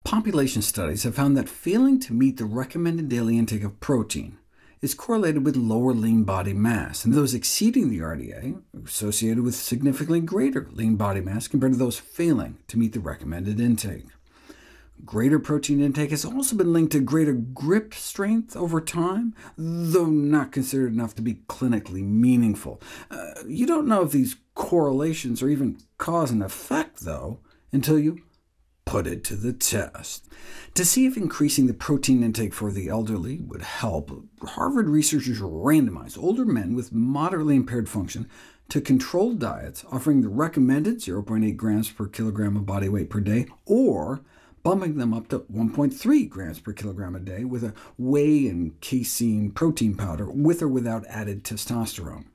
Population studies have found that failing to meet the recommended daily intake of protein is correlated with lower lean body mass, and those exceeding the RDA are associated with significantly greater lean body mass compared to those failing to meet the recommended intake. Greater protein intake has also been linked to greater grip strength over time, though not considered enough to be clinically meaningful. You don't know if these correlations are even cause and effect, though, until you put it to the test. To see if increasing the protein intake for the elderly would help, Harvard researchers randomized older men with moderately impaired function to controlled diets offering the recommended 0.8 grams per kilogram of body weight per day, or bumping them up to 1.3 grams per kilogram a day with a whey and casein protein powder, with or without added testosterone.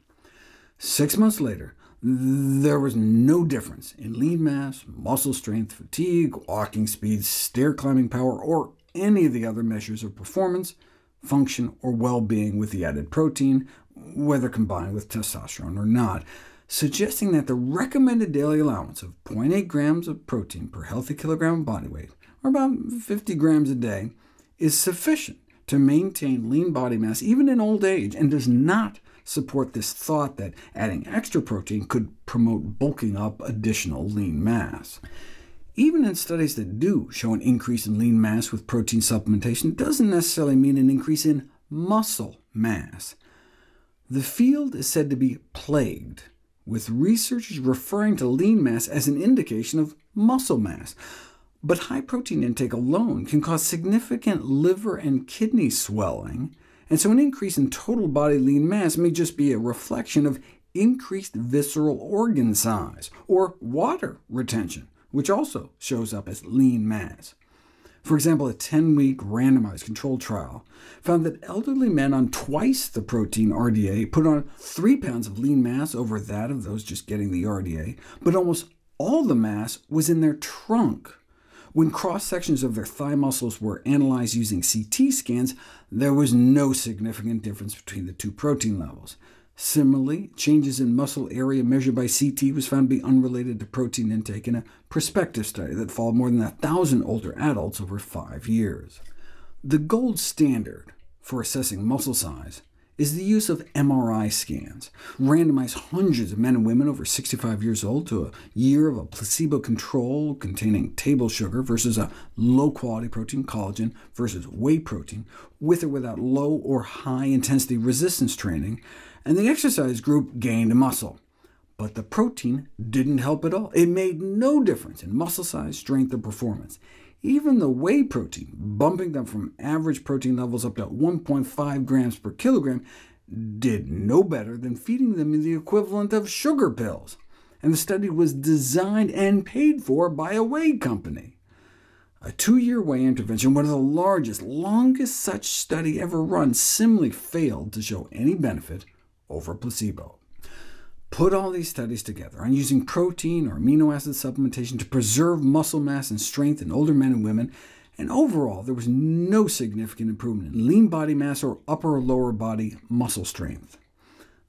6 months later, there was no difference in lean mass, muscle strength, fatigue, walking speed, stair climbing power, or any of the other measures of performance, function, or well-being with the added protein, whether combined with testosterone or not, suggesting that the recommended daily allowance of 0.8 grams of protein per healthy kilogram of body weight, or about 50 grams a day, is sufficient to maintain lean body mass even in old age, and does not support this thought that adding extra protein could promote bulking up additional lean mass. Even in studies that do show an increase in lean mass with protein supplementation, it doesn't necessarily mean an increase in muscle mass. The field is said to be plagued with researchers referring to lean mass as an indication of muscle mass. But high protein intake alone can cause significant liver and kidney swelling, and so an increase in total body lean mass may just be a reflection of increased visceral organ size, or water retention, which also shows up as lean mass. For example, a 10-week randomized controlled trial found that elderly men on twice the protein RDA put on 3 pounds of lean mass over that of those just getting the RDA, but almost all the mass was in their trunk. When cross-sections of their thigh muscles were analyzed using CT scans, there was no significant difference between the two protein levels. Similarly, changes in muscle area measured by CT was found to be unrelated to protein intake in a prospective study that followed more than 1,000 older adults over 5 years. The gold standard for assessing muscle size is the use of MRI scans. Randomize hundreds of men and women over 65 years old to a year of a placebo control containing table sugar versus a low-quality protein, collagen, versus whey protein, with or without low or high-intensity resistance training, and the exercise group gained muscle. But the protein didn't help at all. It made no difference in muscle size, strength, or performance. Even the whey protein, bumping them from average protein levels up to 1.5 grams per kilogram, did no better than feeding them the equivalent of sugar pills. And the study was designed and paid for by a whey company. A 2-year whey intervention, one of the largest, longest such study ever run, similarly failed to show any benefit over placebo. Put all these studies together on using protein or amino acid supplementation to preserve muscle mass and strength in older men and women, and overall there was no significant improvement in lean body mass or upper or lower body muscle strength.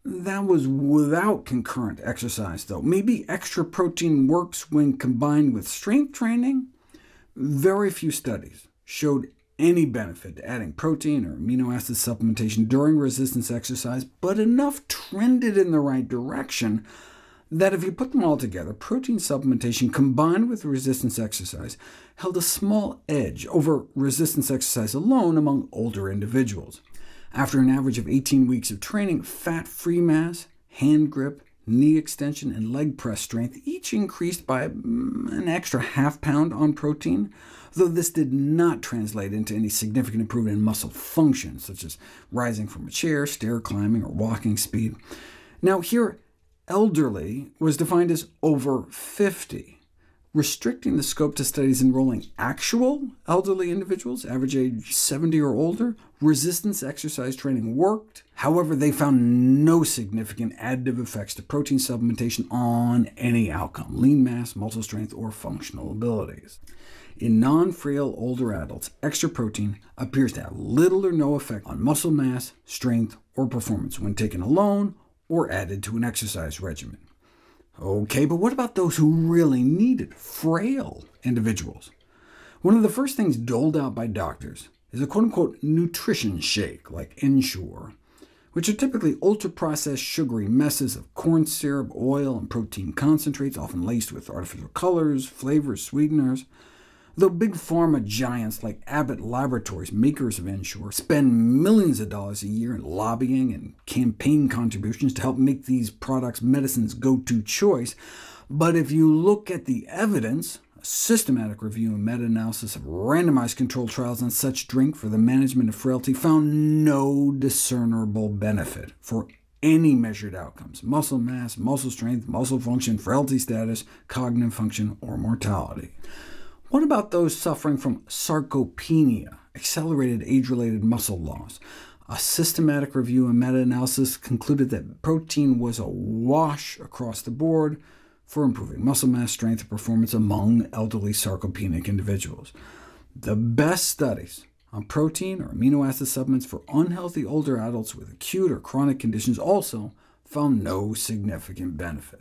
That was without concurrent exercise, though. Maybe extra protein works when combined with strength training? Very few studies showed any benefit to adding protein or amino acid supplementation during resistance exercise, but enough trended in the right direction that if you put them all together, protein supplementation combined with resistance exercise held a small edge over resistance exercise alone among older individuals. After an average of 18 weeks of training, fat-free mass, hand grip, knee extension, and leg press strength each increased by an extra ½ pound on protein, though this did not translate into any significant improvement in muscle function, such as rising from a chair, stair climbing, or walking speed. Now here, elderly was defined as over 50. Restricting the scope to studies enrolling actual elderly individuals, average age 70 or older, resistance exercise training worked. However, they found no significant additive effects to protein supplementation on any outcome, lean mass, muscle strength, or functional abilities. In non-frail older adults, extra protein appears to have little or no effect on muscle mass, strength, or performance when taken alone or added to an exercise regimen. Okay, but what about those who really need it, frail individuals? One of the first things doled out by doctors is a quote-unquote nutrition shake, like Ensure, which are typically ultra-processed sugary messes of corn syrup, oil, and protein concentrates, often laced with artificial colors, flavors, sweeteners. Though big pharma giants like Abbott Laboratories, makers of Ensure, spend millions of dollars a year in lobbying and campaign contributions to help make these products medicine's go-to choice, but if you look at the evidence, a systematic review and meta-analysis of randomized controlled trials on such drink for the management of frailty found no discernible benefit for any measured outcomes: muscle mass, muscle strength, muscle function, frailty status, cognitive function, or mortality. What about those suffering from sarcopenia, accelerated age-related muscle loss? A systematic review and meta-analysis concluded that protein was a wash across the board for improving muscle mass, strength, and performance among elderly sarcopenic individuals. The best studies on protein or amino acid supplements for unhealthy older adults with acute or chronic conditions also found no significant benefit.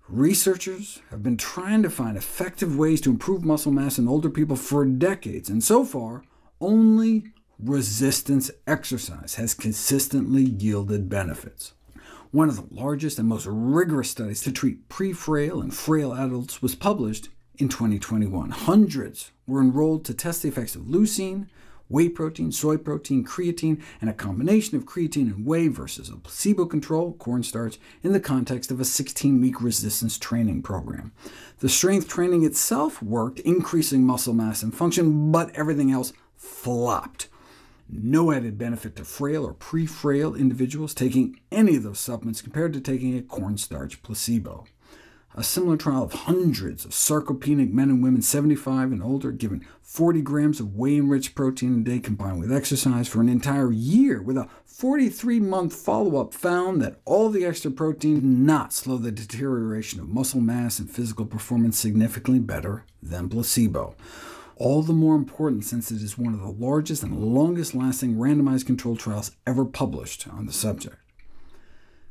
Researchers have been trying to find effective ways to improve muscle mass in older people for decades, and so far, only resistance exercise has consistently yielded benefits. One of the largest and most rigorous studies to treat pre-frail and frail adults was published in 2021. Hundreds were enrolled to test the effects of leucine, whey protein, soy protein, creatine, and a combination of creatine and whey versus a placebo-controlled cornstarch in the context of a 16-week resistance training program. The strength training itself worked, increasing muscle mass and function, but everything else flopped. No added benefit to frail or pre-frail individuals taking any of those supplements compared to taking a cornstarch placebo. A similar trial of hundreds of sarcopenic men and women 75 and older given 40 grams of whey-enriched protein a day combined with exercise for an entire year with a 43-month follow-up found that all the extra protein did not slow the deterioration of muscle mass and physical performance significantly better than placebo. All the more important since it is one of the largest and longest-lasting randomized controlled trials ever published on the subject.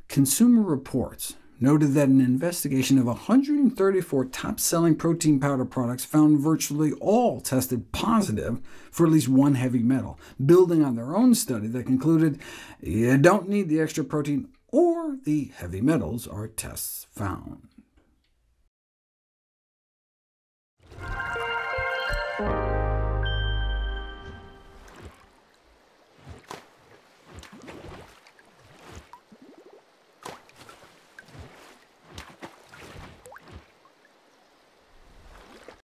Consumer Reports noted that an investigation of 134 top-selling protein powder products found virtually all tested positive for at least one heavy metal, building on their own study that concluded you don't need the extra protein or the heavy metals our tests found.